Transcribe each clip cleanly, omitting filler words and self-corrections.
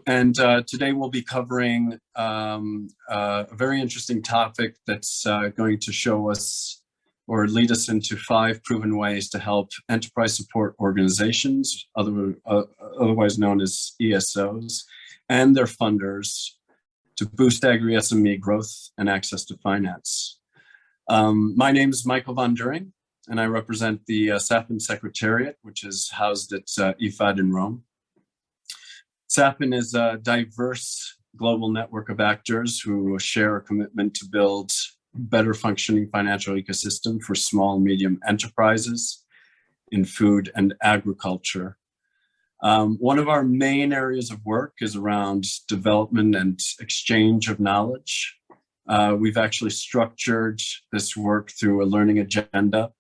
And today we'll be covering a very interesting topic that's going to show us or lead us into 5 proven ways to help enterprise support organizations, otherwise known as ESOs, and their funders to boost agri-SME growth and access to finance. My name is Michael von During, and I represent the SAPIN Secretariat, which is housed at IFAD in Rome. SAPIN is a diverse global network of actors who share a commitment to build better functioning financial ecosystem for small and medium enterprises in food and agriculture. One of our main areas of work is around development and exchange of knowledge. We've actually structured this work through a learning agenda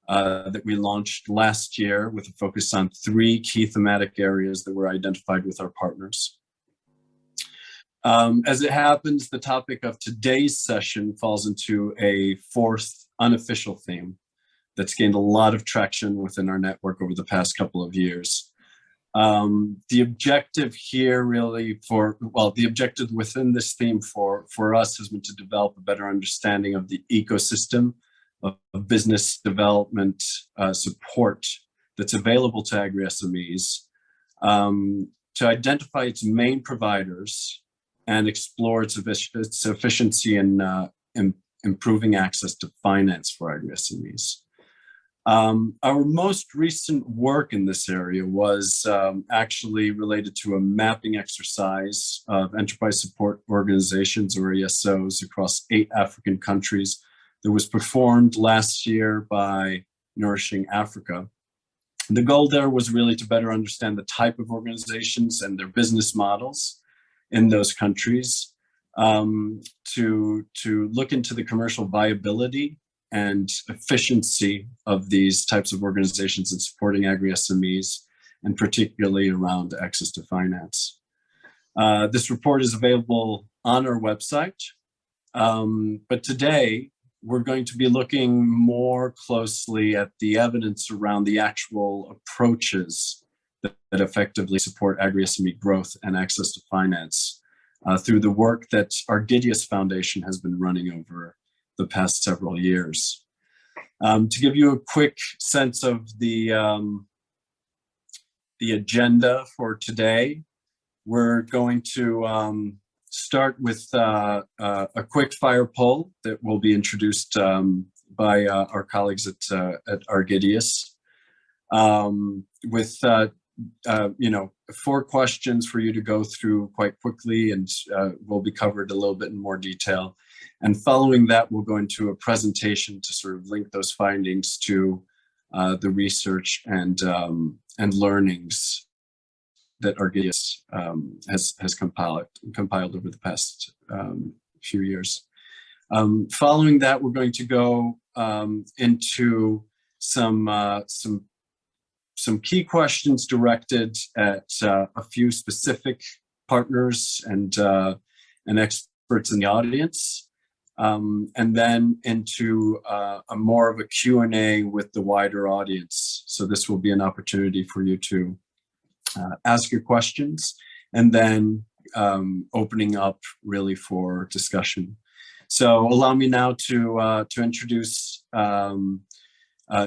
that we launched last year with a focus on 3 key thematic areas that were identified with our partners. As it happens, the topic of today's session falls into a 4th unofficial theme that's gained a lot of traction within our network over the past couple of years. The objective here really the objective within this theme for us has been to develop a better understanding of the ecosystem of business development support that's available to agri-SMEs, to identify its main providers and explore its efficiency in improving access to finance for agri-SMEs. Our most recent work in this area was actually related to a mapping exercise of enterprise support organizations, or ESOs, across 8 African countries that was performed last year by Nourishing Africa. The goal there was really to better understand the type of organizations and their business models in those countries, to look into the commercial viability and efficiency of these types of organizations in supporting agri-SMEs, and particularly around access to finance. This report is available on our website, but today we're going to be looking more closely at the evidence around the actual approaches that effectively support agri-SME growth and access to finance through the work that Argidius Foundation has been running over the past several years. To give you a quick sense of the agenda for today, we're going to start with a quick fire poll that will be introduced by our colleagues at Argidius, with 4 questions for you to go through quite quickly, and will be covered a little bit in more detail. And following that, we'll go into a presentation to sort of link those findings to the research and learnings that Argidius has compiled over the past few years. Following that, we're going to go into some key questions directed at a few specific partners and experts in the audience, and then into a more of a Q&A with the wider audience. So this will be an opportunity for you to ask your questions, and then opening up really for discussion. So allow me now to introduce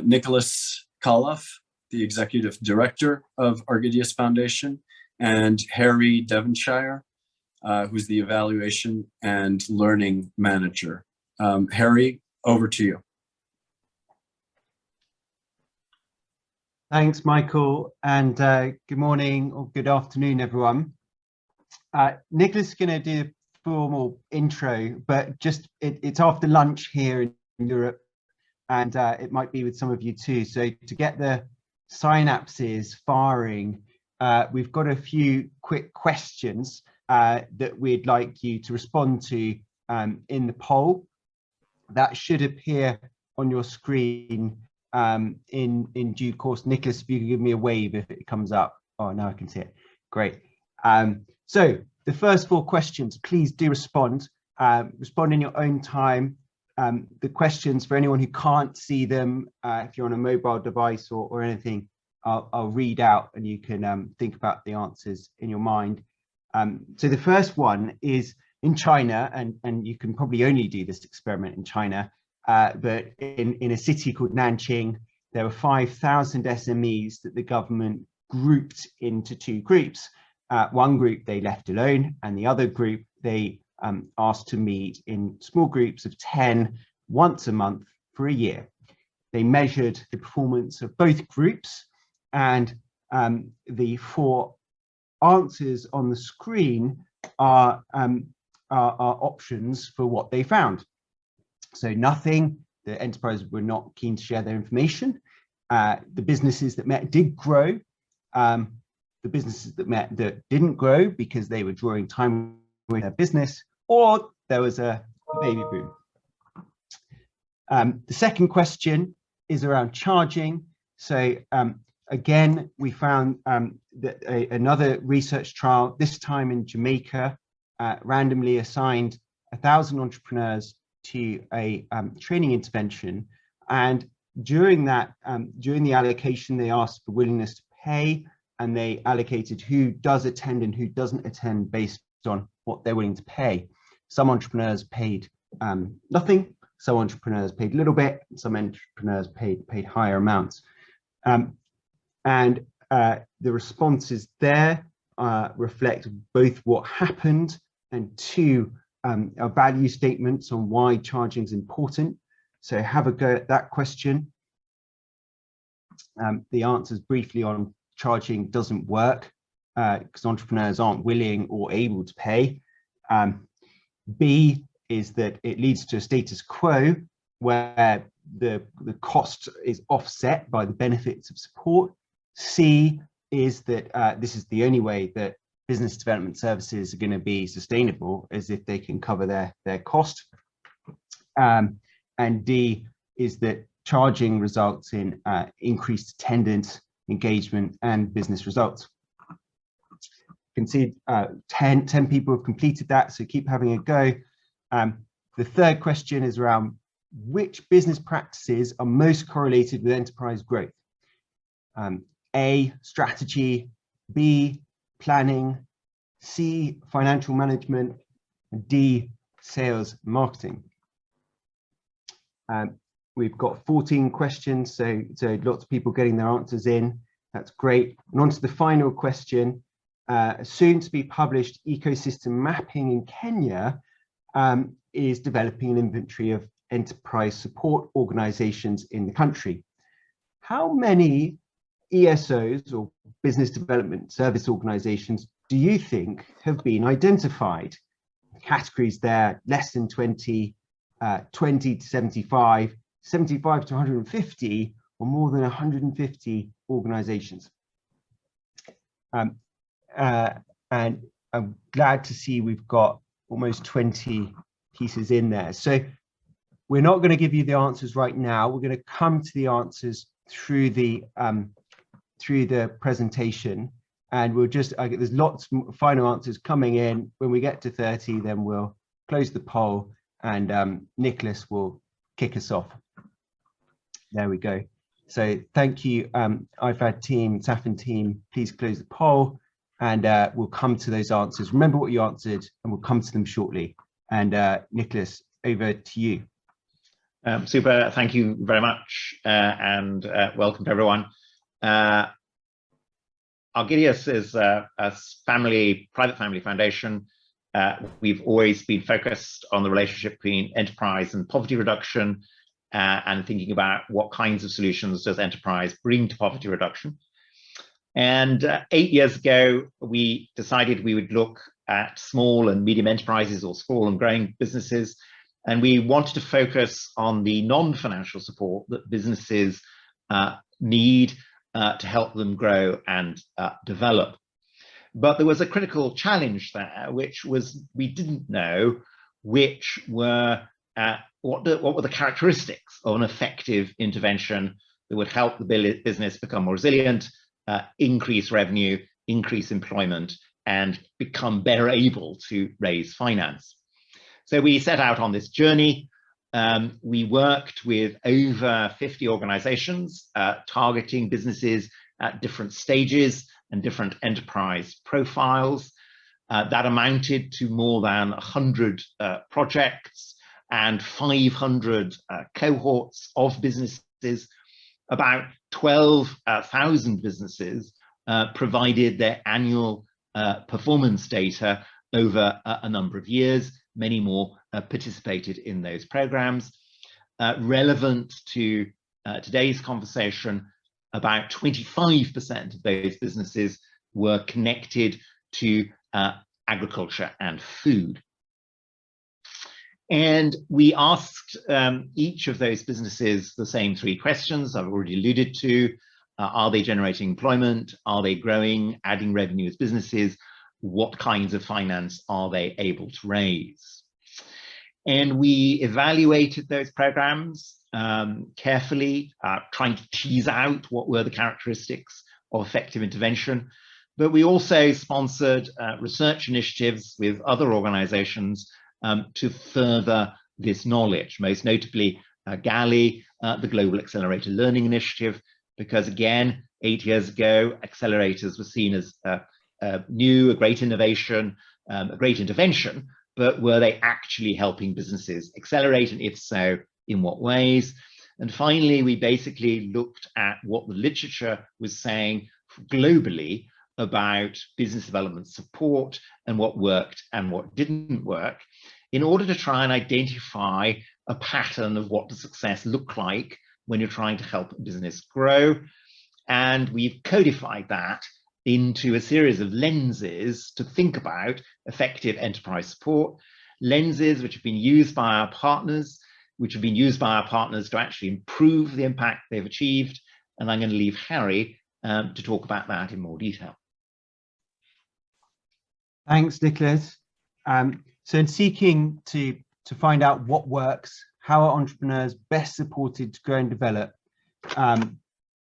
Nicholas Koloff, the Executive Director of Argidius Foundation, and Harry Devonshire, who's the Evaluation and Learning Manager. Harry, over to you. Thanks, Michael, and good morning or good afternoon, everyone. Nicholas is going to do a formal intro, but just it's after lunch here in Europe, and it might be with some of you too. So to get the synapses firing, we've got a few quick questions that we'd like you to respond to in the poll. That should appear on your screen in due course. Nicholas, if you could give me a wave if it comes up. Oh, now I can see it. Great. So the first 4 questions, please do respond. Respond in your own time. The questions, for anyone who can't see them, if you're on a mobile device or anything, I'll read out and you can think about the answers in your mind. So the first one is in China, and you can probably only do this experiment in China, but in a city called Nanjing, there were 5,000 SMEs that the government grouped into two groups. One group they left alone, and the other group they asked to meet in small groups of 10 once a month for a year. They measured the performance of both groups, and the 4 answers on the screen are options for what they found. So nothing, the enterprises were not keen to share their information. The businesses that met did grow. The businesses that met that didn't grow because they were drawing time with their business, or there was a baby boom. The second question is around charging. So again, we found that another research trial, this time in Jamaica, randomly assigned 1,000 entrepreneurs to a training intervention, and during that, during the allocation, they asked for willingness to pay, and they allocated who does attend and who doesn't attend based on what they're willing to pay. Some entrepreneurs paid nothing, some entrepreneurs paid a little bit, some entrepreneurs paid higher amounts. And the responses there reflect both what happened and 2 value statements on why charging is important. So have a go at that question. The answers briefly on charging doesn't work because entrepreneurs aren't willing or able to pay. B is that it leads to a status quo where the cost is offset by the benefits of support. C is that this is the only way that business development services are going to be sustainable, as if they can cover their cost. And D is that charging results in increased attendance, engagement, and business results. You can see 10 people have completed that, so keep having a go. The third question is around which business practices are most correlated with enterprise growth. A, strategy, B, planning, C, financial management, and D, sales and marketing. We've got 14 questions, so lots of people getting their answers in. That's great. And on to the final question. Soon to be published ecosystem mapping in Kenya is developing an inventory of enterprise support organizations in the country. How many ESOs, or business development service organizations, do you think have been identified? The categories there: less than 20, 20 to 75, 75 to 150, or more than 150 organizations. And I'm glad to see we've got almost 20 pieces in there. So we're not going to give you the answers right now. We're going to come to the answers through the presentation, and we'll just there's lots of final answers coming in. When we get to 30, then we'll close the poll, and Nicholas will kick us off. There we go. So thank you, IFAD team, Safin team. Please close the poll, and we'll come to those answers. Remember what you answered, and we'll come to them shortly. And Nicholas, over to you. Super, thank you very much, and welcome to everyone. Argidius is a private family foundation. We've always been focused on the relationship between enterprise and poverty reduction, and thinking about what kinds of solutions does enterprise bring to poverty reduction. And 8 years ago, we decided we would look at small and medium enterprises, or small and growing businesses, and we wanted to focus on the non-financial support that businesses need to help them grow and develop. But there was a critical challenge there, which was we didn't know which were what were the characteristics of an effective intervention that would help the business become more resilient, increase revenue, increase employment, and become better able to raise finance. So we set out on this journey. We worked with over 50 organizations targeting businesses at different stages and different enterprise profiles. That amounted to more than 100 projects and 500 cohorts of businesses. About 12,000 businesses provided their annual performance data over a number of years. Many more participated in those programs. Relevant to today's conversation, about 25% of those businesses were connected to agriculture and food. And we asked each of those businesses the same three questions I've already alluded to. Are they generating employment? Are they growing, adding revenue as businesses? What kinds of finance are they able to raise? And we evaluated those programs carefully, trying to tease out what were the characteristics of effective intervention. But we also sponsored research initiatives with other organizations to further this knowledge, most notably GALI, the Global Accelerator Learning Initiative, because again, 8 years ago, accelerators were seen as new, a great innovation, a great intervention, but were they actually helping businesses accelerate, and if so, in what ways? And finally, we basically looked at what the literature was saying globally about business development support and what worked and what didn't work, in order to try and identify a pattern of what does success look like when you're trying to help a business grow. And we've codified that into a series of lenses to think about effective enterprise support, lenses which have been used by our partners, to actually improve the impact they've achieved. And I'm going to leave Harry to talk about that in more detail. Thanks, Nicholas. So in seeking to find out what works, how are entrepreneurs best supported to grow and develop,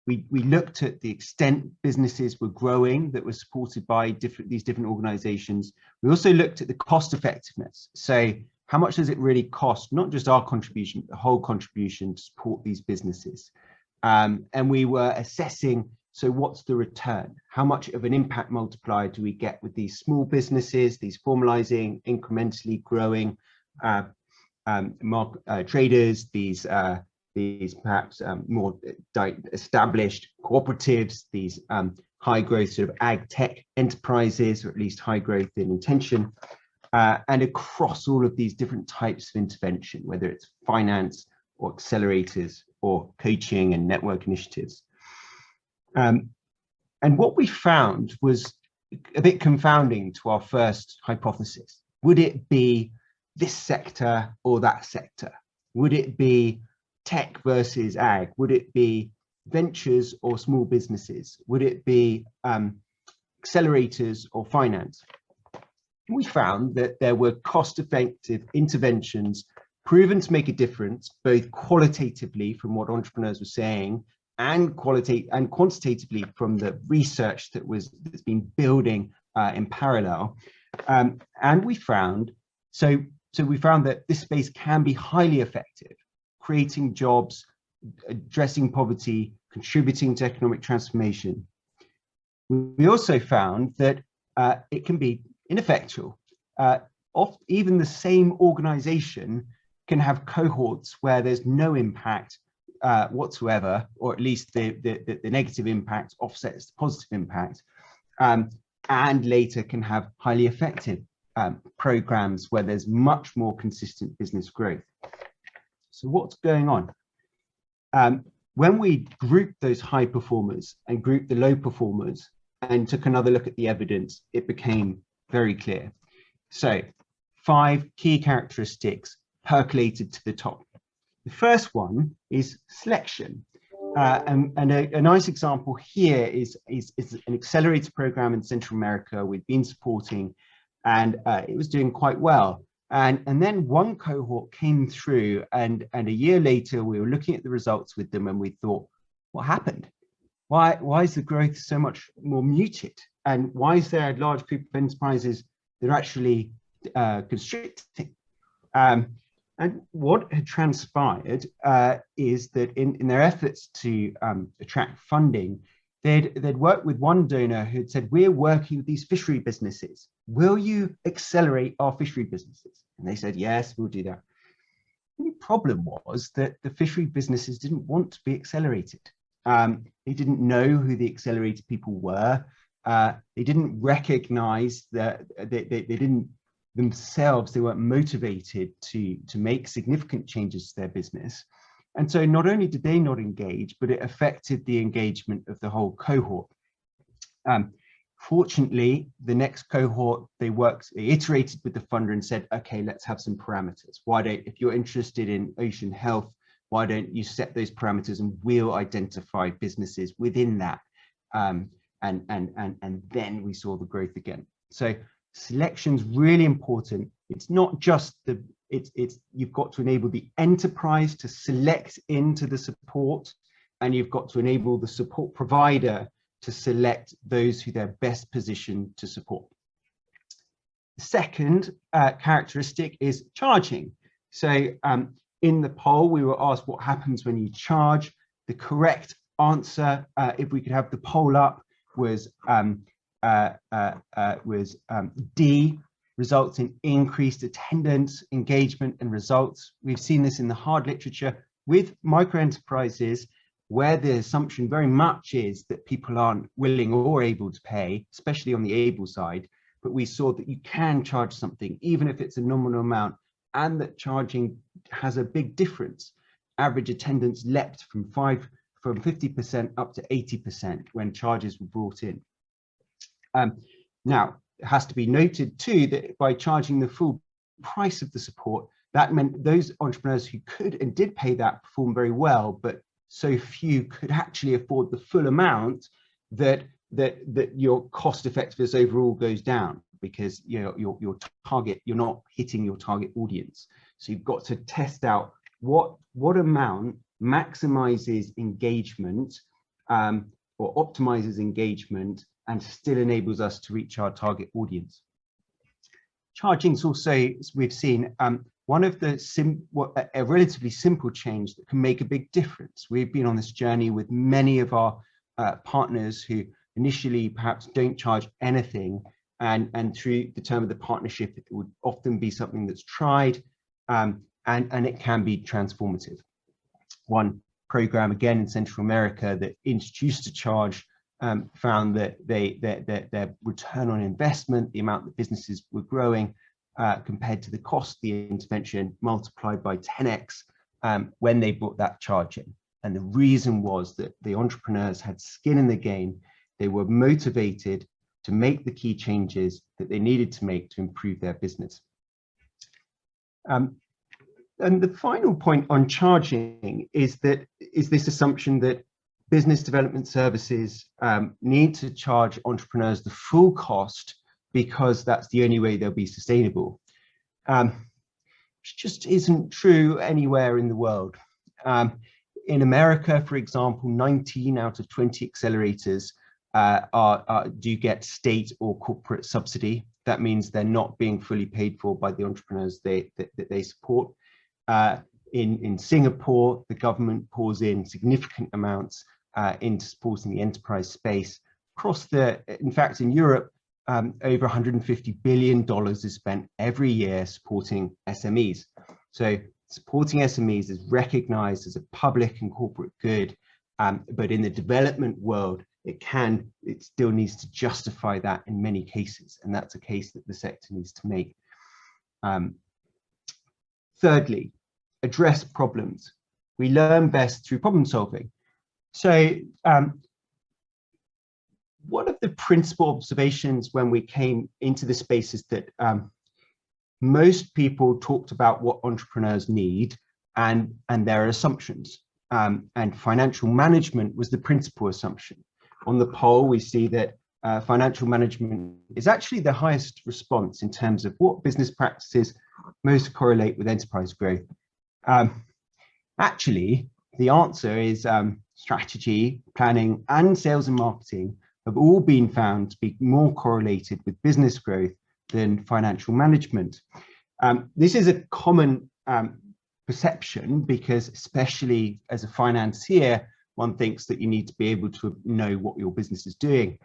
we looked at the extent businesses were growing that were supported by these different organizations. We also looked at the cost effectiveness. So how much does it really cost, not just our contribution, but the whole contribution to support these businesses? And we were assessing, so what's the return? How much of an impact multiplier do we get with these small businesses, these formalizing, incrementally growing traders, these perhaps more established cooperatives, these high growth sort of ag tech enterprises, or at least high growth in intention, and across all of these different types of intervention, whether it's finance or accelerators or coaching and network initiatives. And what we found was a bit confounding to our first hypothesis. Would it be this sector or that sector? Would it be tech versus ag? Would it be ventures or small businesses? Would it be accelerators or finance? We found that there were cost-effective interventions proven to make a difference, both qualitatively from what entrepreneurs were saying and quantitatively from the research that's been building in parallel. And we found that this space can be highly effective, creating jobs, addressing poverty, contributing to economic transformation. We also found that it can be ineffectual. Even the organization organization can have cohorts where there's no impact whatsoever, or at least the negative impact offsets the positive impact, and later can have highly effective programs where there's much more consistent business growth. So what's going on? When we grouped those high performers and grouped the low performers and took another look at the evidence, it became very clear. So 5 key characteristics percolated to the top. The first one is selection. And a nice example here is an accelerator program in Central America we've been supporting, and it was doing quite well. And then one cohort came through, and a year later we were looking at the results with them, and we thought, what happened? Why is the growth so much more muted? And why is there a large group of enterprises that are actually constricting? And what had transpired is that in their efforts to attract funding, they'd worked with one donor who had said, we're working with these fishery businesses. Will you accelerate our fishery businesses? And they said, yes, we'll do that. The problem was that the fishery businesses didn't want to be accelerated. They didn't know who the accelerated people were. They didn't recognize that they didn't themselves, they weren't motivated to make significant changes to their business. And so not only did they not engage, but it affected the engagement of the whole cohort. Fortunately, the next cohort, they iterated with the funder and said, okay, let's have some parameters. If you're interested in ocean health, why don't you set those parameters and we'll identify businesses within that. And then we saw the growth again. So selection's really important. It's not just you've got to enable the enterprise to select into the support, and you've got to enable the support provider to select those who they're best positioned to support. The second characteristic is charging. So in the poll, we were asked what happens when you charge. The correct answer, if we could have the poll up, was D, results in increased attendance, engagement, and results. We've seen this in the hard literature with micro enterprises, where the assumption very much is that people aren't willing or able to pay, especially on the able side. But we saw that you can charge something, even if it's a nominal amount, and that charging has a big difference. Average attendance leapt from 50% up to 80% when charges were brought in. Now, it has to be noted too that by charging the full price of the support, that meant those entrepreneurs who could and did pay that performed very well, but so few could actually afford the full amount that your cost effectiveness overall goes down, because your target, you're not hitting your target audience. So you've got to test out what amount maximizes engagement or optimizes engagement and still enables us to reach our target audience. Charging is also, as we've seen, one of a relatively simple change that can make a big difference. We've been on this journey with many of our partners who initially perhaps don't charge anything, and through the term of the partnership, it would often be something that's tried, and it can be transformative. One program, again in Central America, that introduced a charge found that their return on investment, the amount that businesses were growing compared to the cost of the intervention, multiplied by 10x when they brought that charge in. And the reason was that the entrepreneurs had skin in the game. They were motivated to make the key changes that they needed to make to improve their business. And the final point on charging is this assumption that business development services need to charge entrepreneurs the full cost because that's the only way they'll be sustainable. Which just isn't true anywhere in the world. In America, for example, 19 out of 20 accelerators do get state or corporate subsidy. That means they're not being fully paid for by the entrepreneurs that they support. In Singapore, the government pours in significant amounts into supporting the enterprise space. In fact, in Europe, over $150 billion is spent every year supporting SMEs. So supporting SMEs is recognized as a public and corporate good, but in the development world, it still needs to justify that in many cases, and that's a case that the sector needs to make. Thirdly, address problems. We learn best through problem solving. So one of the principal observations when we came into the space is that most people talked about what entrepreneurs need and their assumptions, and financial management was the principal assumption. On the poll, we see that financial management is actually the highest response in terms of what business practices most correlate with enterprise growth. Actually, the answer is strategy, planning, and sales and marketing have all been found to be more correlated with business growth than financial management. This is a common perception because, especially as a financier, one thinks that you need to be able to know what your business is doing.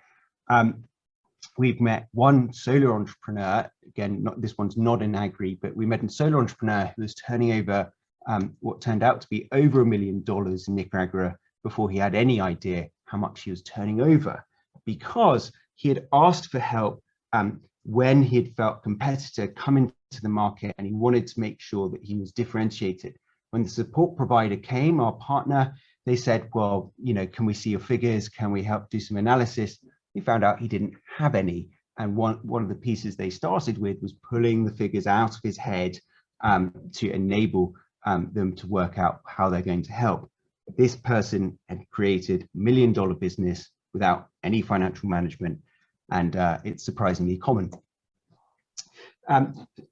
We've met one solar entrepreneur, again, this one's not in agri, but we met a solar entrepreneur who was turning over what turned out to be over $1 million in Nicaragua before he had any idea how much he was turning over, because he had asked for help when he had felt competitor come into the market, and he wanted to make sure that he was differentiated. When the support provider came, our partner, they said, well, you know, can we see your figures? Can we help do some analysis? We found out he didn't have any. And one of the pieces they started with was pulling the figures out of his head to enable them to work out how they're going to help. This person had created $1 million business without any financial management, and it's surprisingly common.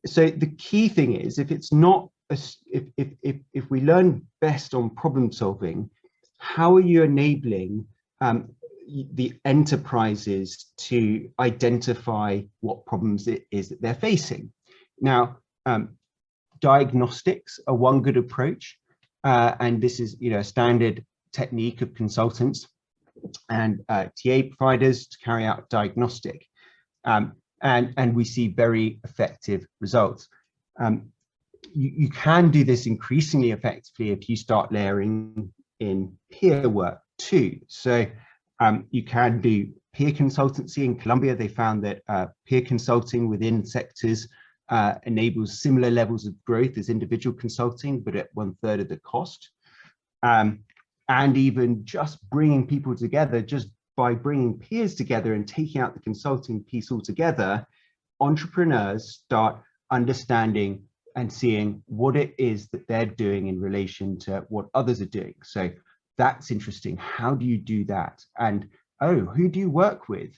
So the key thing is, if it's not, if we learn best on problem solving, how are you enabling the enterprises to identify what problems it is that they're facing? Now, diagnostics are one good approach, and this is, you know, a standard technique of consultants and TA providers to carry out diagnostic, and we see very effective results. You can do this increasingly effectively if you start layering in peer work too. So you can do peer consultancy. In Colombia, they found that peer consulting within sectors enables similar levels of growth as individual consulting, but at 1/3 of the cost. And even just bringing people together, just by bringing peers together and taking out the consulting piece altogether, entrepreneurs start understanding and seeing what it is that they're doing in relation to what others are doing. So that's interesting. How do you do that? And, oh, who do you work with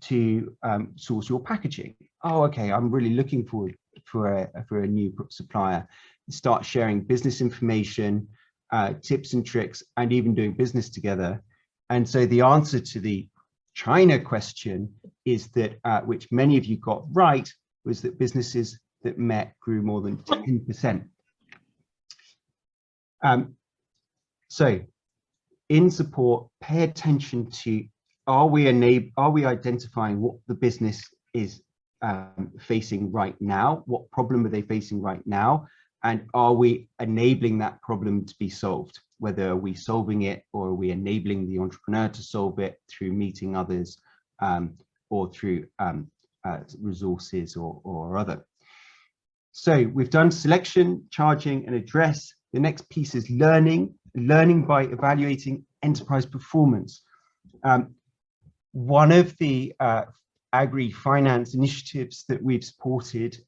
to source your packaging? Oh, okay, I'm really looking forward for a new supplier. Start sharing business information, tips and tricks, and even doing business together. And so the answer to the China question is that, which many of you got right, was that businesses that met grew more than 10%. So in support, pay attention to, are we identifying what the business is facing right now? What problem are they facing right now? And are we enabling that problem to be solved? Whether are we solving it, or are we enabling the entrepreneur to solve it through meeting others, or through resources or other. So we've done selection, charging, and address. The next piece is learning by evaluating enterprise performance. One of the agri-finance initiatives that we've supported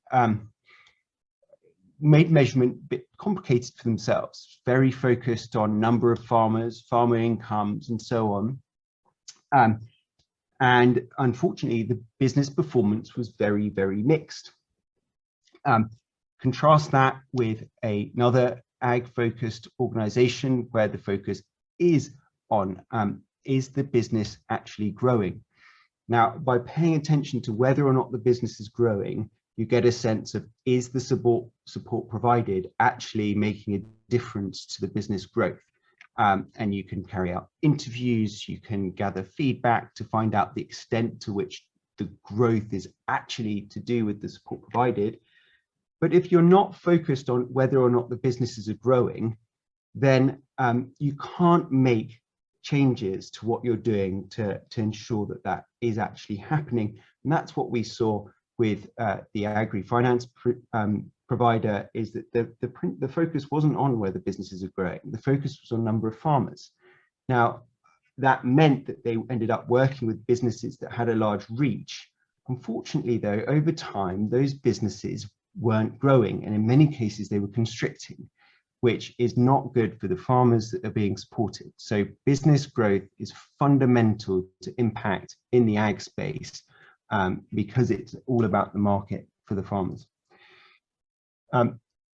made measurement a bit complicated for themselves, very focused on number of farmers, farmer incomes, and so on. And unfortunately, the business performance was very, very mixed. Contrast that with another ag-focused organization where the focus is on, is the business actually growing? Now, by paying attention to whether or not the business is growing, you get a sense of, is the support provided actually making a difference to the business growth? And you can carry out interviews, you can gather feedback to find out the extent to which the growth is actually to do with the support provided. But if you're not focused on whether or not the businesses are growing, then you can't make changes to what you're doing to ensure that that is actually happening. And that's what we saw with the agri-finance provider, is that the focus wasn't on whether businesses are growing. The focus was on number of farmers. Now, that meant that they ended up working with businesses that had a large reach. Unfortunately, though, over time, those businesses weren't growing, and in many cases they were constricting, which is not good for the farmers that are being supported. So business growth is fundamental to impact in the ag space, because it's all about the market for the farmers.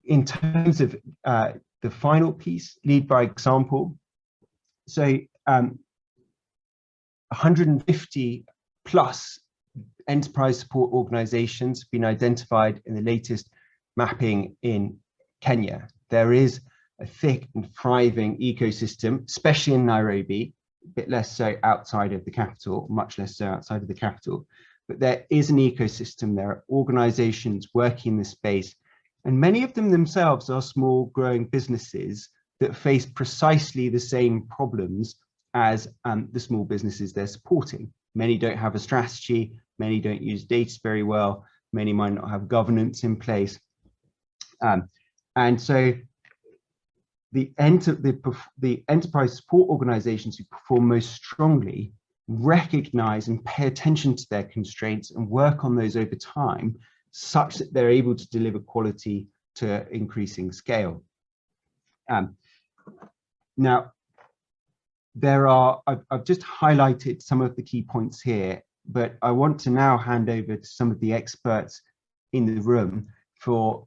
In terms of the final piece, lead by example. So 150 plus enterprise support organizations have been identified in the latest mapping in Kenya. There is a thick and thriving ecosystem, especially in Nairobi, a bit less so outside of the capital, much less so outside of the capital. But there is an ecosystem, there are organizations working in this space, and many of them themselves are small growing businesses that face precisely the same problems as the small businesses they're supporting. Many don't have a strategy, many don't use data very well, many might not have governance in place. And so the enterprise support organizations who perform most strongly recognize and pay attention to their constraints and work on those over time, such that they're able to deliver quality to increasing scale. Now, I've just highlighted some of the key points here, but I want to now hand over to some of the experts in the room for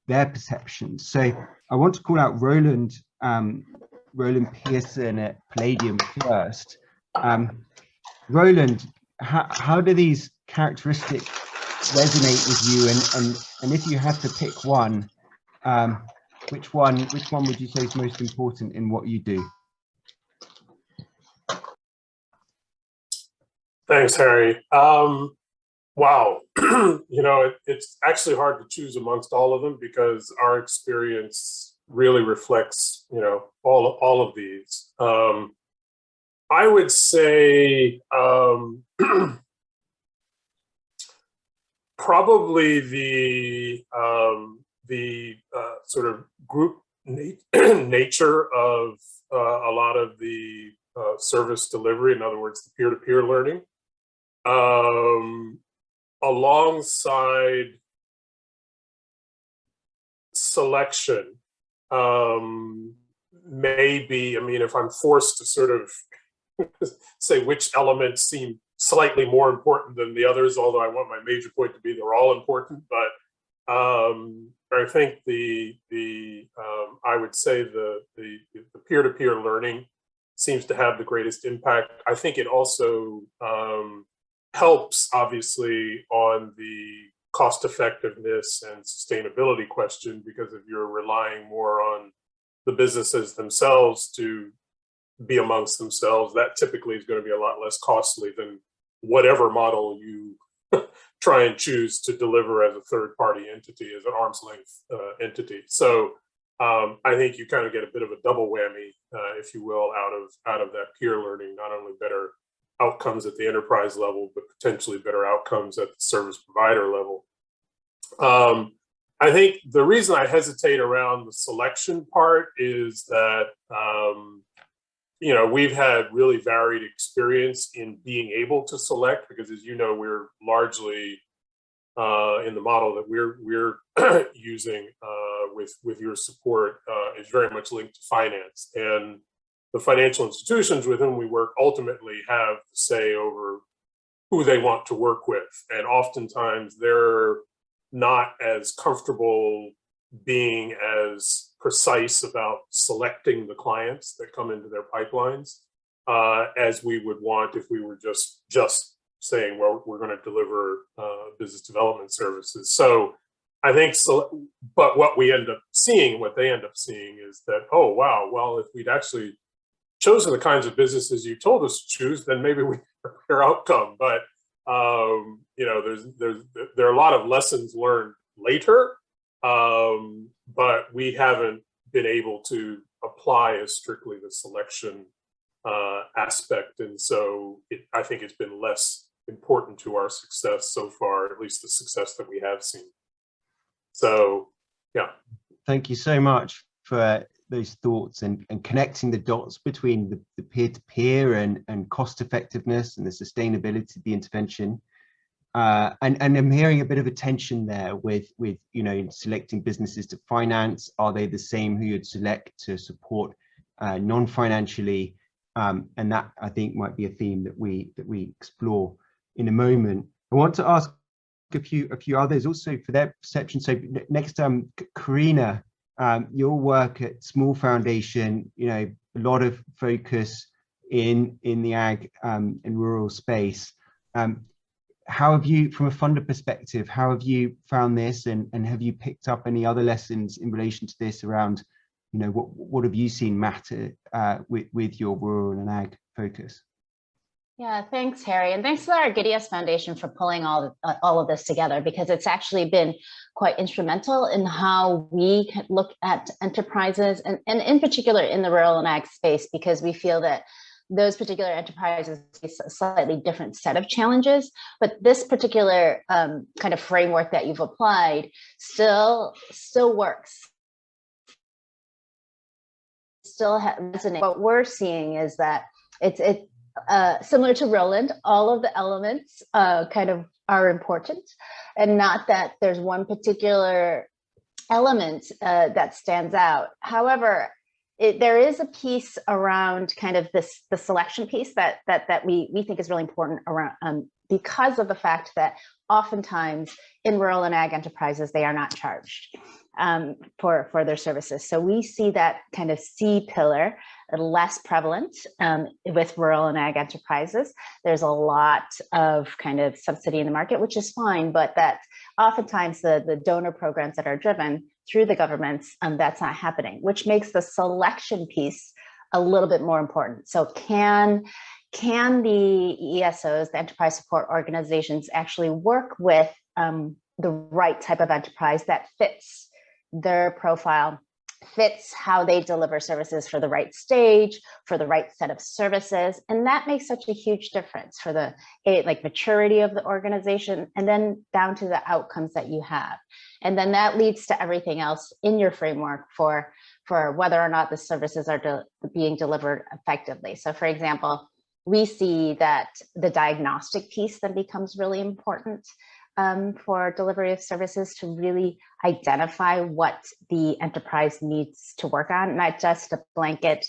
their perceptions. So I want to call out Roland Pearson at Palladium first. Roland, how do these characteristics resonate with you? And if you had to pick one, which one would you say is most important in what you do? Thanks, Harry. Wow, it's actually hard to choose amongst all of them because our experience really reflects, all of these. I would say probably the sort of group nature of a lot of the service delivery, in other words, the peer-to-peer learning, alongside selection. Maybe, if I'm forced to sort of say which elements seem slightly more important than the others, although I want my major point to be they're all important, but I think I would say the peer-to-peer learning seems to have the greatest impact. I think it also helps, obviously, on the cost effectiveness and sustainability question, because if you're relying more on the businesses themselves to be amongst themselves, that typically is going to be a lot less costly than whatever model you try and choose to deliver as a third-party entity, as an arm's length entity. So I think you kind of get a bit of a double whammy, if you will, out of that peer learning, not only better outcomes at the enterprise level, but potentially better outcomes at the service provider level. I think the reason I hesitate around the selection part is that, we've had really varied experience in being able to select, because as you know, we're largely in the model that we're using with your support is very much linked to finance. And the financial institutions with whom we work ultimately have the say over who they want to work with. And oftentimes they're not as comfortable being as precise about selecting the clients that come into their pipelines as we would want if we were just saying, well, we're going to deliver business development services. So I think so, but what they end up seeing is that, oh, wow, well, if we'd actually chosen the kinds of businesses you told us to choose, then maybe we have a better outcome. But there are a lot of lessons learned later, but we haven't been able to apply as strictly the selection aspect, and so I think it's been less important to our success so far, at least the success that we have seen. So, yeah. Thank you so much for those thoughts and connecting the dots between the peer-to-peer and cost effectiveness and the sustainability of the intervention. And I'm hearing a bit of a tension there with selecting businesses to finance. Are they the same who you'd select to support non-financially? And that, I think, might be a theme that we explore in a moment. I want to ask a few others also for their perception. So next, Karina, your work at Small Foundation, a lot of focus in the ag and rural space. How have you, from a funder perspective, how have you found this, and have you picked up any other lessons in relation to this around what have you seen matter with your rural and ag focus? Yeah, thanks, Harry. And thanks to the Argidius Foundation for pulling all of this together, because it's actually been quite instrumental in how we can look at enterprises and in particular in the rural and ag space, because we feel that those particular enterprises face a slightly different set of challenges. But this particular kind of framework that you've applied still works. Still resonates. What we're seeing is that it's similar to Roland, all of the elements kind of are important, and not that there's one particular element that stands out. However, there is a piece around kind of the selection piece that we think is really important around because of the fact that oftentimes in rural and ag enterprises, they are not charged for their services. So we see that kind of C pillar less prevalent with rural and ag enterprises. There's a lot of kind of subsidy in the market, which is fine, but that oftentimes the donor programs that are driven through the governments, that's not happening, which makes the selection piece a little bit more important. So can the ESOs, the enterprise support organizations, actually work with the right type of enterprise that fits their profile, fits how they deliver services for the right stage, for the right set of services? And that makes such a huge difference for the maturity of the organization, and then down to the outcomes that you have. And then that leads to everything else in your framework for whether or not the services are being delivered effectively. So for example, we see that the diagnostic piece then becomes really important for delivery of services to really identify what the enterprise needs to work on, not just a blanket,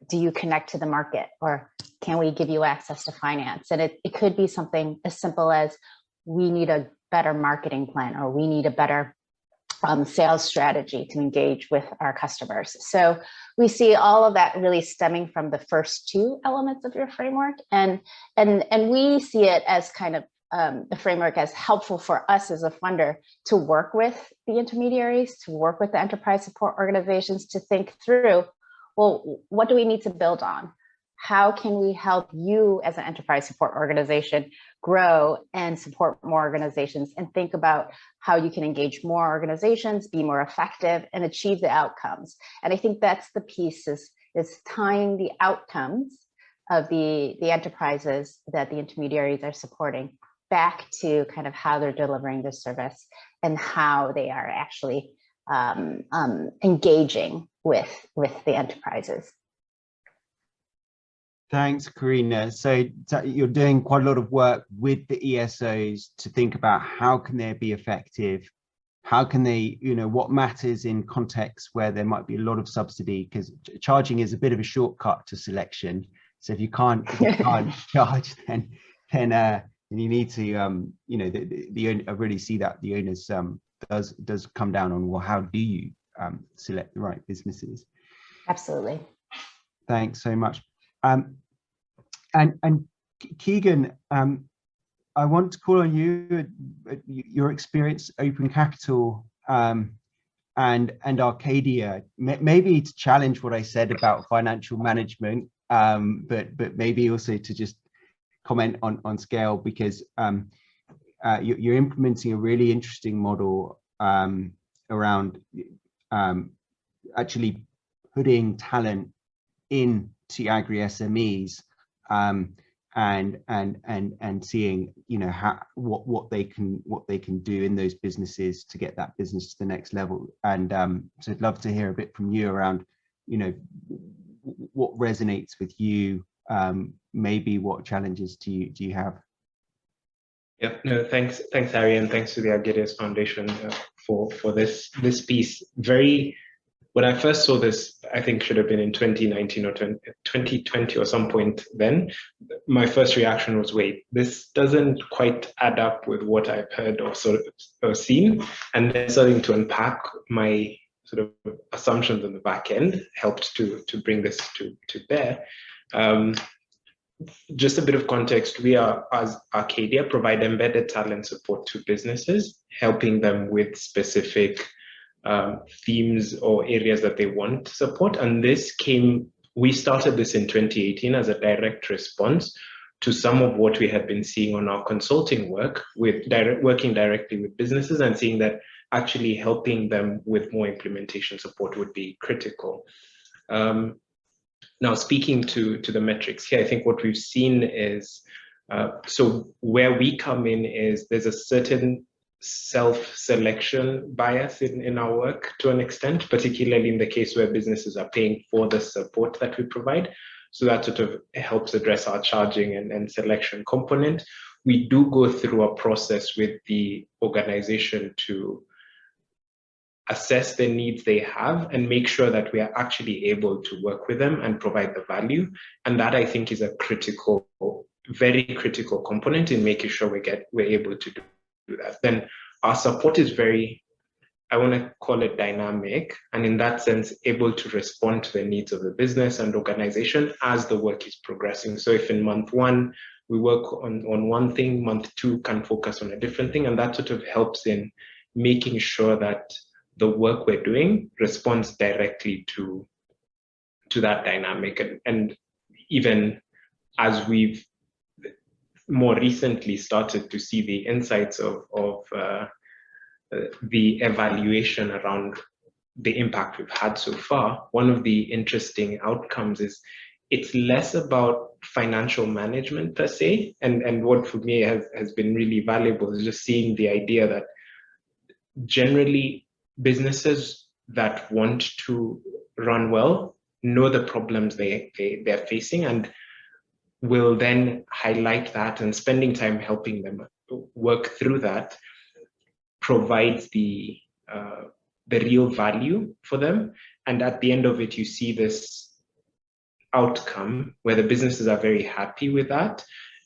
do you connect to the market, or can we give you access to finance? And it could be something as simple as we need a better marketing plan, or we need a better sales strategy to engage with our customers. So we see all of that really stemming from the first two elements of your framework. And we see it as kind of the framework as helpful for us as a funder to work with the intermediaries, to work with the enterprise support organizations, to think through, well, what do we need to build on? How can we help you as an enterprise support organization grow and support more organizations, and think about how you can engage more organizations, be more effective, and achieve the outcomes? And I think that's the piece, is tying the outcomes of the enterprises that the intermediaries are supporting back to kind of how they're delivering the service and how they are actually engaging with the enterprises. Thanks, Karina. So you're doing quite a lot of work with the ESOs to think about how can they be effective, how can they, what matters in contexts where there might be a lot of subsidy, because charging is a bit of a shortcut to selection. So if you can't charge, then you need to, I really see that the onus does come down on, well, how do you select the right businesses? Absolutely. Thanks so much. And Keegan, I want to call on you, your experience, Open Capital and Arcadia, maybe to challenge what I said about financial management, but maybe also to just comment on scale, because you're implementing a really interesting model around actually putting talent into agri-SMEs and seeing what they can do in those businesses to get that business to the next level. And so I'd love to hear a bit from you around what resonates with you, maybe what challenges do you have? Yeah, no, thanks Harry, and thanks to the Argidius Foundation for this piece. When I first saw this, I think should have been in 2019 or 2020 or some point then, my first reaction was, wait, this doesn't quite add up with what I've heard or seen. And then starting to unpack my sort of assumptions on the back end helped to bring this to bear. Just a bit of context, we are, as Arcadia, provide embedded talent support to businesses, helping them with specific themes or areas that they want to support. And we started this in 2018 as a direct response to some of what we had been seeing on our consulting work, working directly with businesses and seeing that actually helping them with more implementation support would be critical. Now, speaking to the metrics here, I think what we've seen is, so where we come in is there's a certain self-selection bias in our work to an extent, particularly in the case where businesses are paying for the support that we provide. So that sort of helps address our charging and selection component. We do go through a process with the organization to assess the needs they have and make sure that we are actually able to work with them and provide the value. And that, I think, is a critical, very critical component in making sure we're able to do that. Then our support is very, I want to call it dynamic, and in that sense, able to respond to the needs of the business and organization as the work is progressing. So if in month 1, we work on one thing, month 2 can focus on a different thing, and that sort of helps in making sure that the work we're doing responds directly to that dynamic. And even as we've more recently started to see the insights of the evaluation around the impact we've had so far, one of the interesting outcomes is it's less about financial management per se. And what for me has been really valuable is just seeing the idea that generally businesses that want to run well know the problems they're facing and will then highlight that, and spending time helping them work through that provides the real value for them. And at the end of it, you see this outcome where the businesses are very happy with that.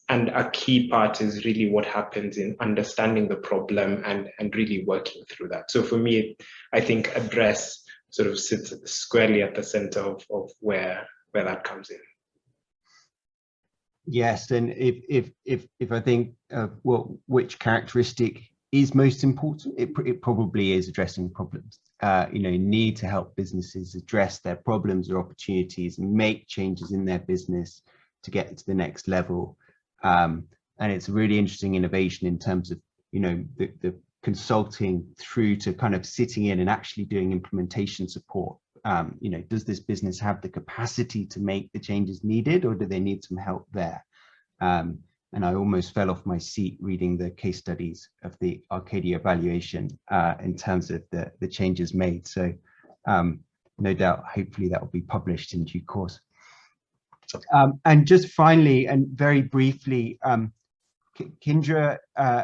And a key part is really what happens in understanding the problem and really working through that. So for me, I think address sort of sits squarely at the center of where that comes in. Yes, and if I think which characteristic is most important, it probably is addressing problems. Need to help businesses address their problems or opportunities and make changes in their business to get to the next level. And it's a really interesting innovation in terms of the consulting through to kind of sitting in and actually doing implementation support. Does this business have the capacity to make the changes needed, or do they need some help there? And I almost fell off my seat reading the case studies of the Arcadia evaluation in terms of the changes made. So no doubt, hopefully that will be published in due course. And just finally, and very briefly, Kindra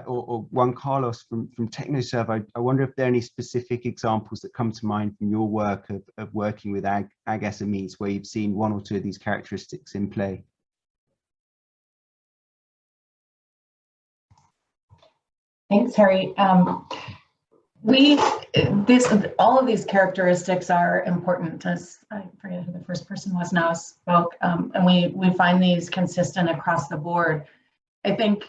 or Juan Carlos from TechnoServe, I wonder if there are any specific examples that come to mind from your work of working with ag SMEs where you've seen one or two of these characteristics in play. Thanks, Harry. All of these characteristics are important. As I forget who the first person was now spoke, and we find these consistent across the board. I think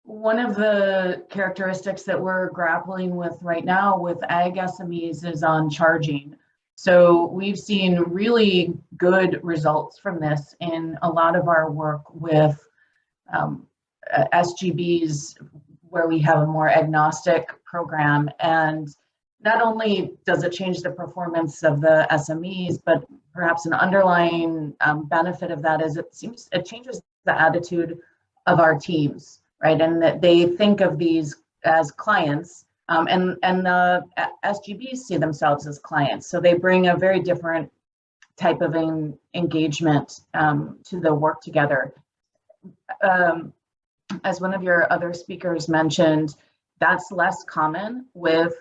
one of the characteristics that we're grappling with right now with ag SMEs is on charging. So we've seen really good results from this in a lot of our work with SGBs, where we have a more agnostic program. And not only does it change the performance of the SMEs, but perhaps an underlying benefit of that is it changes the attitude of our teams, right? And that they think of these as clients, and the SGBs see themselves as clients. So they bring a very different type of engagement to the work together. As one of your other speakers mentioned, that's less common with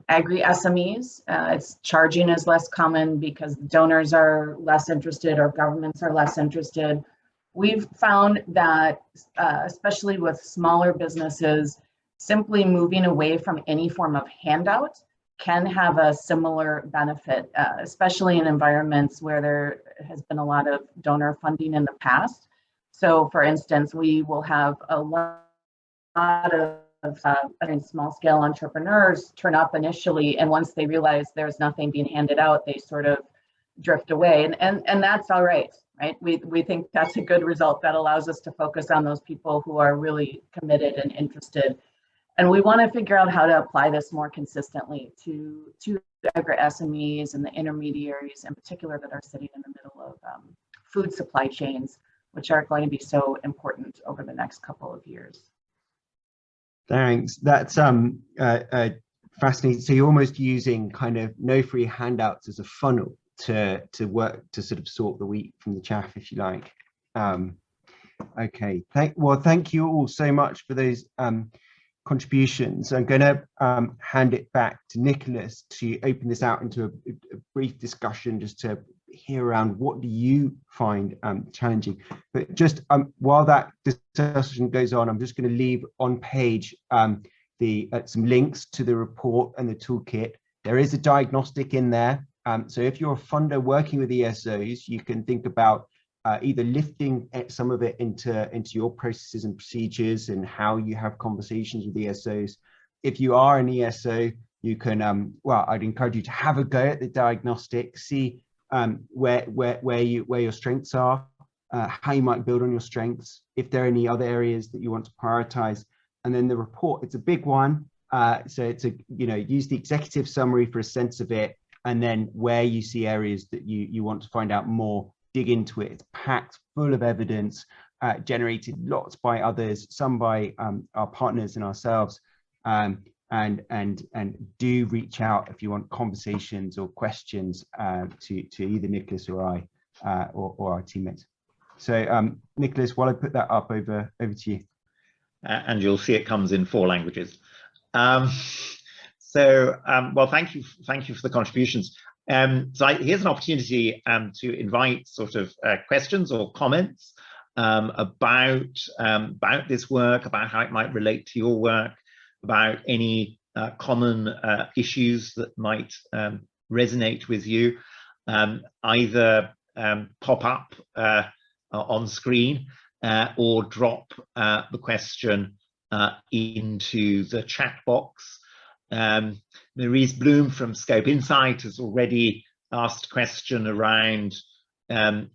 agri-SMEs. Charging is less common because donors are less interested or governments are less interested. We've found that, especially with smaller businesses, simply moving away from any form of handout can have a similar benefit, especially in environments where there has been a lot of donor funding in the past. So for instance, we will have a lot small scale entrepreneurs turn up initially, and once they realize there's nothing being handed out, they sort of drift away, and that's all right. We think that's a good result that allows us to focus on those people who are really committed and interested. And we want to figure out how to apply this more consistently to the agri-SMEs and the intermediaries in particular that are sitting in the middle of food supply chains, which are going to be so important over the next couple of years. Thanks. That's fascinating. So you're almost using kind of no free handouts as a funnel to work to sort of sort the wheat from the chaff, if you like. Okay. Thank you all so much for those contributions. I'm going to hand it back to Nicholas to open this out into a brief discussion, just to hear around what do you find challenging. But just while that discussion goes on, I'm just going to leave on page some links to the report and the toolkit. There is a diagnostic in there. So if you're a funder working with ESOs, you can think about either lifting some of it into your processes and procedures and how you have conversations with ESOs. If you are an ESO, you can, well, I'd encourage you to have a go at the diagnostic, see where your strengths are, how you might build on your strengths, if there are any other areas that you want to prioritize. And then the report, it's a big one. So it's use the executive summary for a sense of it, and then where you see areas that you want to find out more, dig into it. It's packed full of evidence, generated lots by others, some by our partners and ourselves. And do reach out if you want conversations or questions to either Nicholas or I or our teammates. So Nicholas, while I put that up, over to you. And you'll see it comes in 4 languages. Well, thank you for the contributions. So here's an opportunity to invite sort of questions or comments about this work, about how it might relate to your work, about any common issues that might resonate with you, either pop up on screen or drop the question into the chat box. Maurice Bloom from Scope Insight has already asked a question around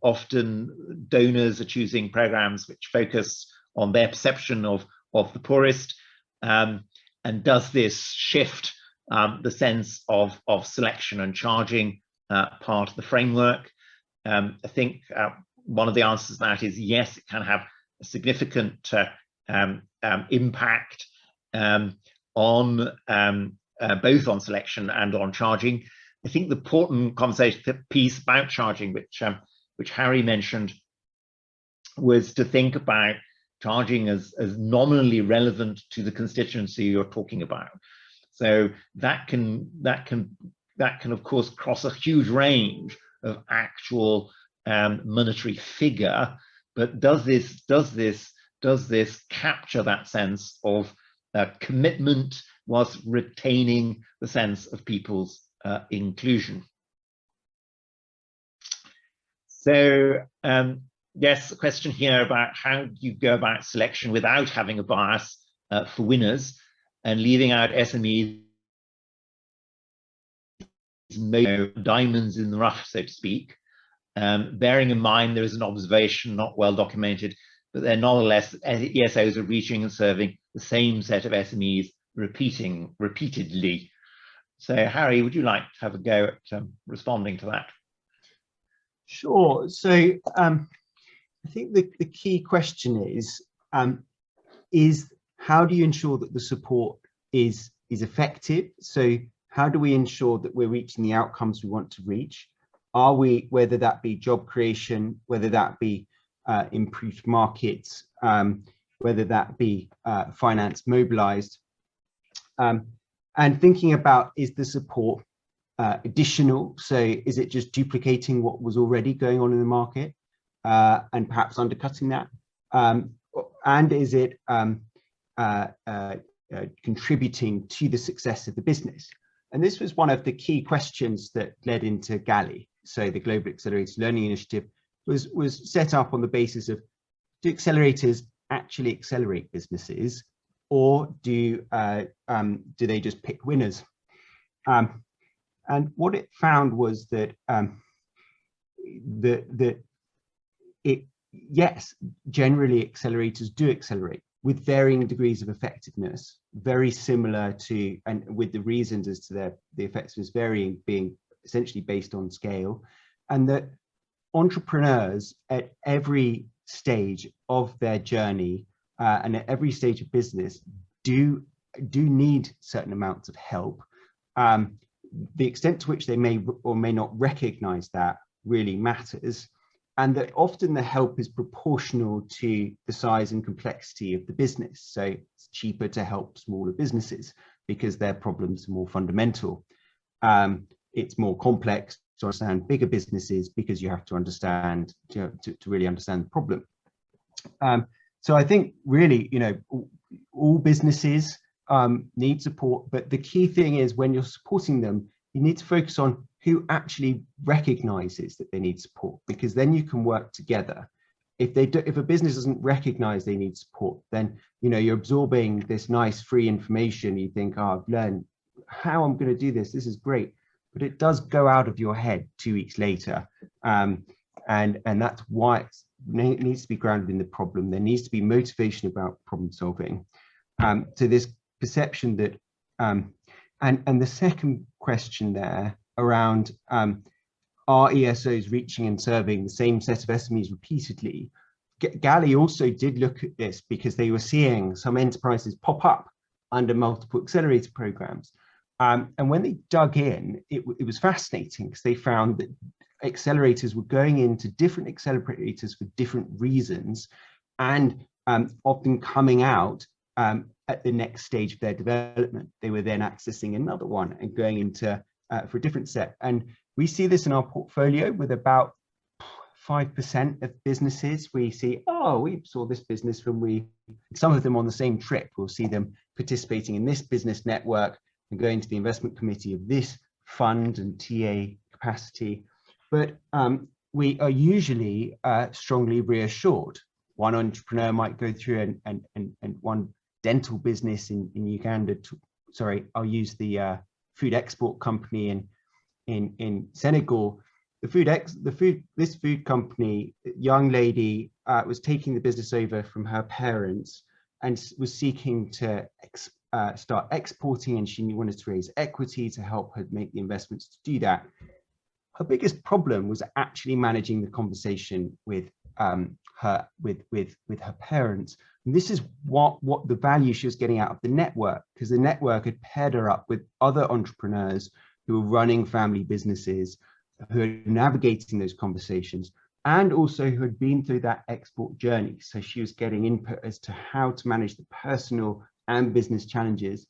often donors are choosing programs which focus on their perception of the poorest. And does this shift the sense of selection and charging part of the framework? I think one of the answers to that is yes, it can have a significant impact on both on selection and on charging. I think the important conversation piece about charging, which Harry mentioned, was to think about charging as nominally relevant to the constituency you're talking about. So that can of course cross a huge range of actual monetary figure, but does this capture that sense of commitment whilst retaining the sense of people's inclusion? So yes, a question here about how you go about selection without having a bias for winners and leaving out SMEs, diamonds in the rough, so to speak. Bearing in mind there is an observation not well documented, but they're nonetheless ESOs are reaching and serving the same set of SMEs repeatedly. So Harry, would you like to have a go at responding to that? Sure. So I think the key question is how do you ensure that the support is effective? So how do we ensure that we're reaching the outcomes we want to reach? Are we, whether that be job creation, whether that be improved markets, whether that be finance mobilized, and thinking about, is the support additional? So is it just duplicating what was already going on in the market and perhaps undercutting that? And is it contributing to the success of the business? And this was one of the key questions that led into GALI. So the Global Accelerated Learning Initiative was set up on the basis of, do accelerators actually accelerate businesses, or do they just pick winners? And what it found was that yes, generally accelerators do accelerate with varying degrees of effectiveness, very similar to, and with the reasons as to the effectiveness varying, being essentially based on scale, and that entrepreneurs at every stage of their journey and at every stage of business do need certain amounts of help. The extent to which they may or may not recognize that really matters, and that often the help is proportional to the size and complexity of the business. So it's cheaper to help smaller businesses because their problems are more fundamental. It's more complex to understand bigger businesses because you have to understand, to really understand the problem. So I think really, all businesses need support, but the key thing is when you're supporting them, you need to focus on who actually recognizes that they need support, because then you can work together. If a business doesn't recognize they need support, then you're absorbing this nice free information. You think, oh, I've learned how I'm going to do this. This is great, but it does go out of your head 2 weeks later, and that's why it needs to be grounded in the problem. There needs to be motivation about problem solving. So this perception that, and the second question there around, are ESOs reaching and serving the same set of SMEs repeatedly? Galley also did look at this because they were seeing some enterprises pop up under multiple accelerator programs. And when they dug in, it was fascinating because they found that accelerators were going into different accelerators for different reasons, and often coming out at the next stage of their development. They were then accessing another one and going into for a different set. And we see this in our portfolio with about 5% of businesses. We see, oh, we saw this business when some of them on the same trip. We'll see them participating in this business network and going to the investment committee of this fund and TA capacity. But we are usually strongly reassured. One entrepreneur might go through and one dental business in Uganda, sorry, I'll use the food export company in Senegal. This food company, young lady was taking the business over from her parents and was seeking to start exporting, and she wanted to raise equity to help her make the investments to do that. Her biggest problem was actually managing the conversation with her parents. And this is what the value she was getting out of the network, because the network had paired her up with other entrepreneurs who were running family businesses, who are navigating those conversations, and also who had been through that export journey. So she was getting input as to how to manage the personal and business challenges.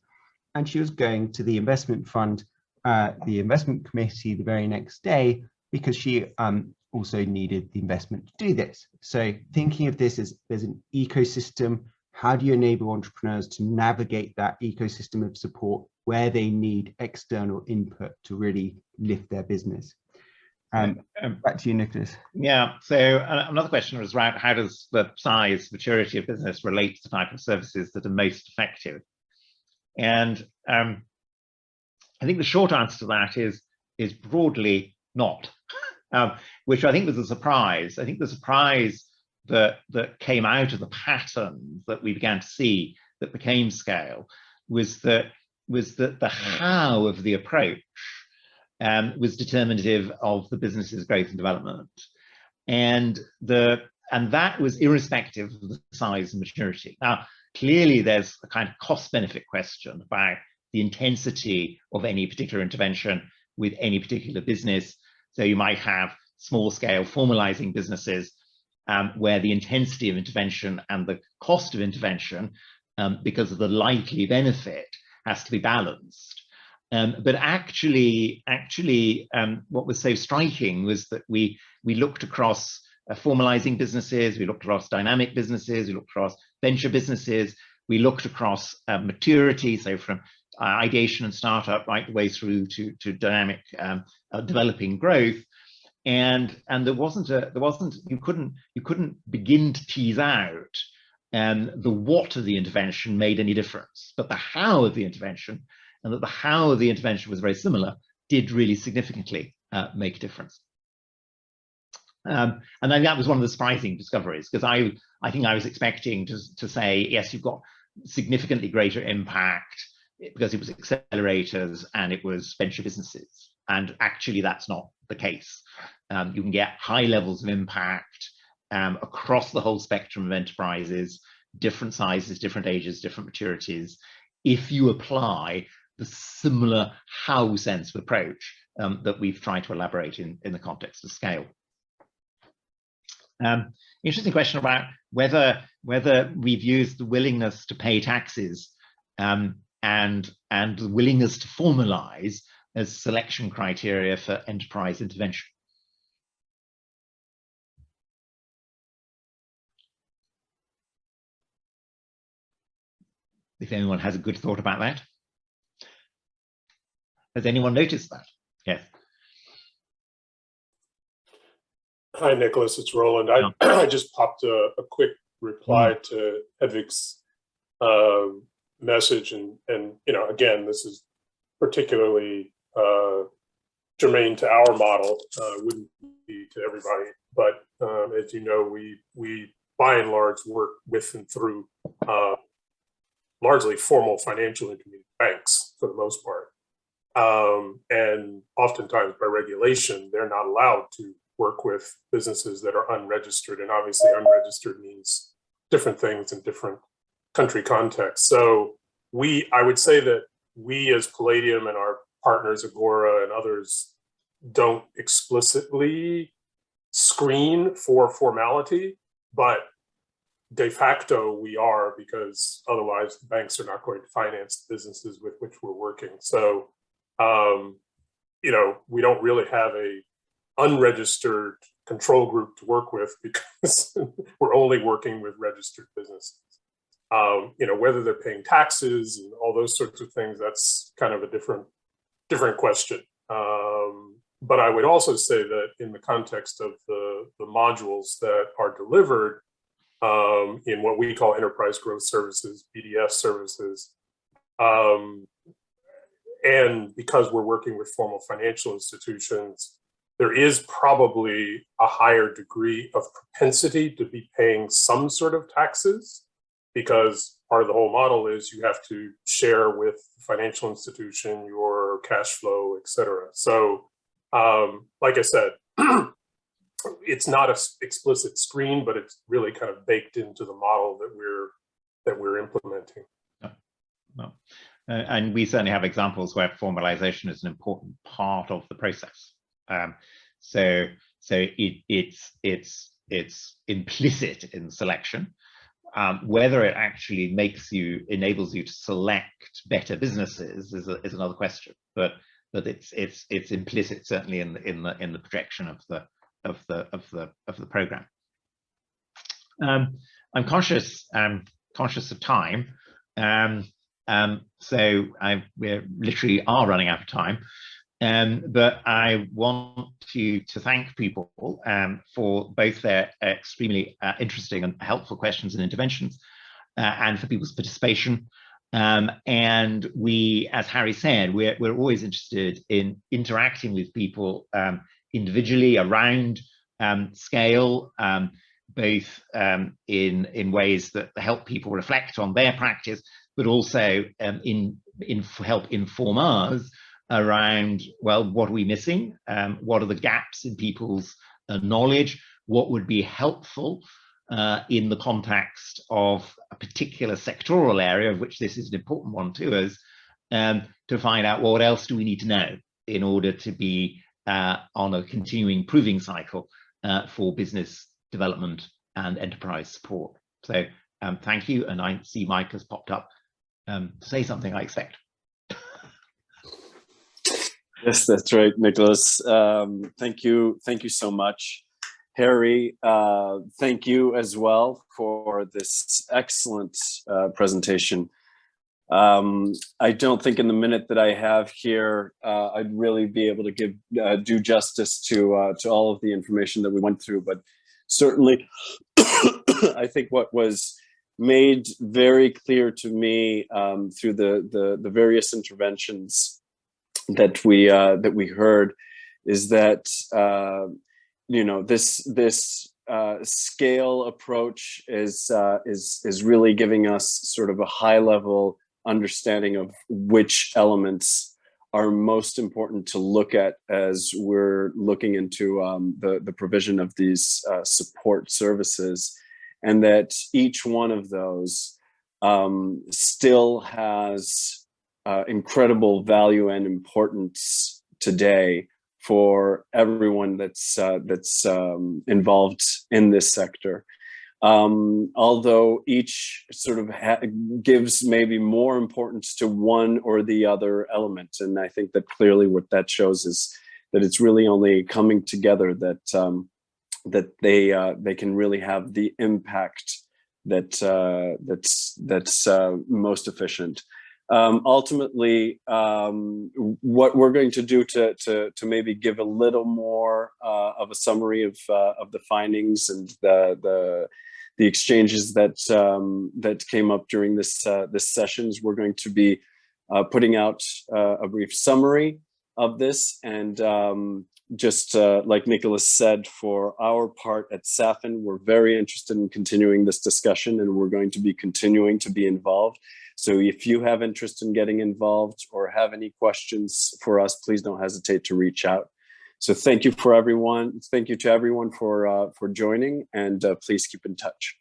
And she was going to the investment fund, the investment committee the very next day, because she also needed the investment to do this. So thinking of this as there's an ecosystem, how do you enable entrepreneurs to navigate that ecosystem of support where they need external input to really lift their business? Back to you, Nicholas. Yeah, so another question was around how does the size, maturity of business relate to the type of services that are most effective? And I think the short answer to that is broadly not, which I think was a surprise. I think the surprise that came out of the patterns that we began to see that became scale was that the how of the approach was determinative of the business's growth and development, and that was irrespective of the size and maturity. Now, clearly, there's a kind of cost-benefit question about the intensity of any particular intervention with any particular business. So you might have small-scale formalizing businesses where the intensity of intervention and the cost of intervention, because of the likely benefit, has to be balanced. But actually, what was so striking was that we looked across formalizing businesses, we looked across dynamic businesses, we looked across venture businesses, we looked across maturity, so from ideation and startup right the way through to dynamic developing growth, and you couldn't begin to tease out the what of the intervention made any difference, but the how of the intervention, and that the how of the intervention was very similar, did really significantly make a difference. And then that was one of the surprising discoveries, because I think I was expecting to say, yes, you've got significantly greater impact because it was accelerators and it was venture businesses. And actually, that's not the case. You can get high levels of impact across the whole spectrum of enterprises, different sizes, different ages, different maturities, if you apply the similar how sense of approach that we've tried to elaborate in the context of scale. Interesting question about whether we've used the willingness to pay taxes and the willingness to formalize as selection criteria for enterprise intervention. If anyone has a good thought about that. Has anyone noticed that? Yes. Hi, Nicholas, it's Roland. I just popped a quick reply to Hedvig's message, and you know, again, this is particularly germane to our model, wouldn't be to everybody, but as you know, we by and large work with and through largely formal financial intermediate banks for the most part, and oftentimes by regulation, they're not allowed to work with businesses that are unregistered, and obviously unregistered means different things in different country contexts. So I would say that we as Palladium and our partners Agora and others don't explicitly screen for formality, but de facto we are, because otherwise the banks are not going to finance the businesses with which we're working. So you know, we don't really have a unregistered control group to work with, because we're only working with registered businesses. You know, whether they're paying taxes and all those sorts of things, that's kind of a different question. But I would also say that in the context of the modules that are delivered in what we call enterprise growth services, BDS services, and because we're working with formal financial institutions, there is probably a higher degree of propensity to be paying some sort of taxes, because part of the whole model is you have to share with the financial institution your cash flow, et cetera. So, like I said, it's not an explicit screen, but it's really kind of baked into the model that we're implementing. No. And we certainly have examples where formalization is an important part of the process. So it's implicit in selection. Whether it actually enables you to select better businesses is another question. But it's implicit certainly in the projection of the program. I'm conscious of time. So we literally are running out of time. But I want to thank people for both their extremely interesting and helpful questions and interventions, and for people's participation. And we, as Harry said, we're always interested in interacting with people individually around scale, both in ways that help people reflect on their practice, but also help inform us around, well, what are we missing? What are the gaps in people's knowledge? What would be helpful in the context of a particular sectoral area, of which this is an important one to us, to find out, well, what else do we need to know in order to be on a continuing proving cycle for business development and enterprise support. So thank you. And I see Mike has popped up to say something, I expect. Yes, that's right, Nicholas. Thank you so much. Harry, thank you as well for this excellent presentation. I don't think in the minute that I have here, I'd really be able to give due justice to all of the information that we went through, but certainly I think what was made very clear to me through the various interventions that we heard is that this scale approach is really giving us sort of a high level understanding of which elements are most important to look at as we're looking into the provision of these support services, and that each one of those still has incredible value and importance today for everyone that's involved in this sector. Although each sort of gives maybe more importance to one or the other element. And I think that clearly what that shows is that it's really only coming together that they can really have the impact that's most efficient. Ultimately, what we're going to do to maybe give a little more of a summary of the findings and the exchanges that came up during this sessions, we're going to be putting out a brief summary of this. And just like Nicholas said, for our part at SAFN, we're very interested in continuing this discussion, and we're going to be continuing to be involved. So if you have interest in getting involved or have any questions for us, please don't hesitate to reach out. So thank you for everyone. Thank you to everyone for joining, and please keep in touch.